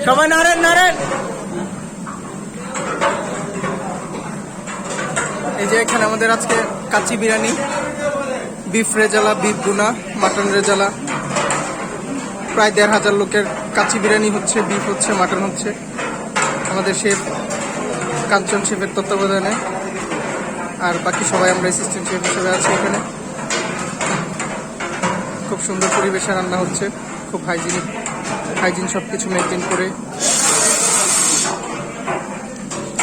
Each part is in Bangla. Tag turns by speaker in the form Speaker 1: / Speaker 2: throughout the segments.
Speaker 1: সবাই নারেন নারেন। এই যে এখানে আমাদের আজকে কাচ্চি বিরিয়ানি, বিফ রেজালা, বিফ বুনা, মাটন রেজালা, প্রায় ১,৫০০ লোকের কাচ্চি বিরিয়ানি হচ্ছে, বিফ হচ্ছে, মাটন হচ্ছে। আমাদের শেফ কাঞ্চন শেফের তত্ত্বাবধানে, আর বাকি সবাই আমরা অ্যাসিস্ট্যান্ট শেফ হিসেবে আছি এখানে। খুব সুন্দর পরিবেশে রান্না হচ্ছে, খুব হাইজিন সব কিছু মেনটেন করে।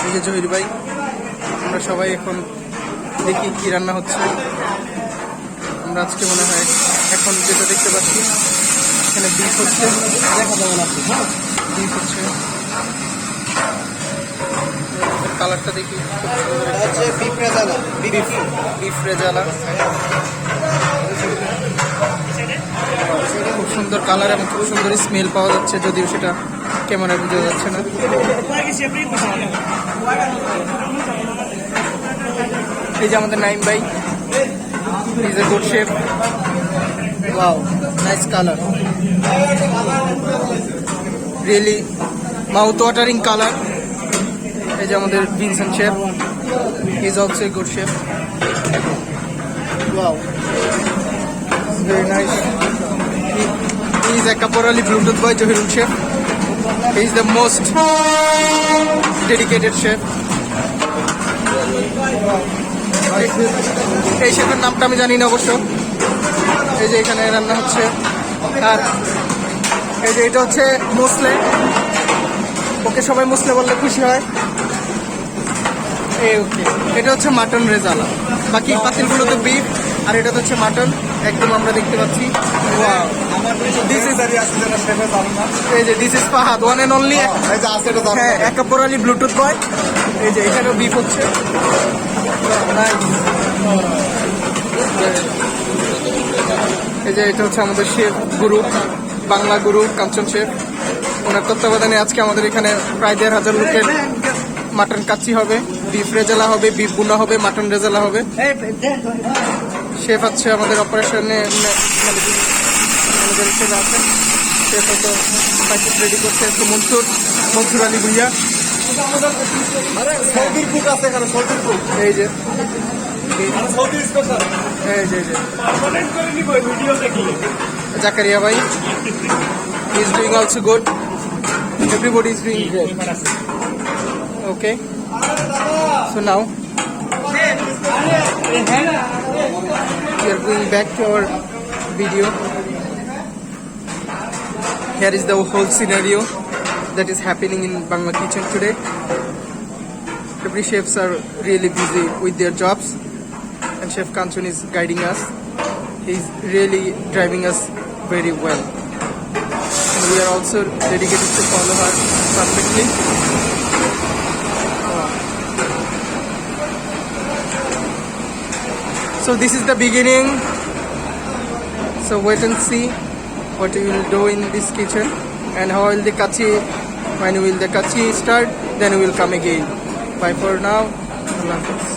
Speaker 1: এই যে জহির ভাই, আমরা সবাই এখন দেখি কি রান্না হচ্ছে। আমরা আজকে মনে হয় এখন যেটা দেখতে পাচ্ছি এখানে বিফ হচ্ছে, বিফ হচ্ছে। কালারটা দেখি, খুব বিফ রেজালা, খুব সুন্দর কালার এবং খুব সুন্দর স্মেল পাওয়া যাচ্ছে, যদিও সেটা ক্যামেরায় বোঝা যাচ্ছে না। এই যে আমাদের নাইম ভাই, is a good chef. Wow, nice colour, really mouth watering colour. এই যে আমাদের Vincent chef, is also a good chef. Wow, very nice. He is a caporally Bluetooth boy, Johirul chef. He is the most dedicated chef. এই শেফের নামটা আমি জানি না অবশ্য। এই যে এখানে রান্না হচ্ছে, আর এই যে এটা হচ্ছে মুসলে, ওকে সবাই মুসলে বললে খুশি হয়। ওকে, এটা হচ্ছে মাটন রেজালা, বাকি পাতিলগুলো তো বিফ, আর এটা হচ্ছে মাটন। একদম আমরা দেখতে পাচ্ছি। এই যে this is Fahad, one and only. হ্যাঁ, একাপোরালি ব্লুটুথ বয়। এই যে এখানেও বিফ হচ্ছে। এই যে এটা হচ্ছে আমাদের শেফ গুরু, বাংলা গুরু কাঞ্চন শেফ। ওনার তত্ত্বাবধানে আজকে আমাদের এখানে প্রায় ১,৫০০ লোকের মাটন কাচ্চি হবে, বিফ রেজালা হবে, বিফ বুনা হবে, মাটন রেজালা হবে। শেফ আছে আমাদের অপারেশনে ম্যানেজার আছে। শেফ হয়তো প্যাকেট রেডি করছে, একটু মনসুর আলী ভুইয়া। এই যে জাকারিয়া ভাই, he is doing also good. Everybody is doing great. Okay, so now we are going back to our video. Here is the whole scenario that is happening in Bangla Kitchen today. Every chefs are really busy with their jobs, and Chef Kanchan is guiding us. He's really driving us very well, and we are also dedicated to follow her perfectly. So this is the beginning. So wait and see what we will do in this kitchen, and how will the kachi, when will the kachi start, then we will come again. Bye for now. Allah Hafiz.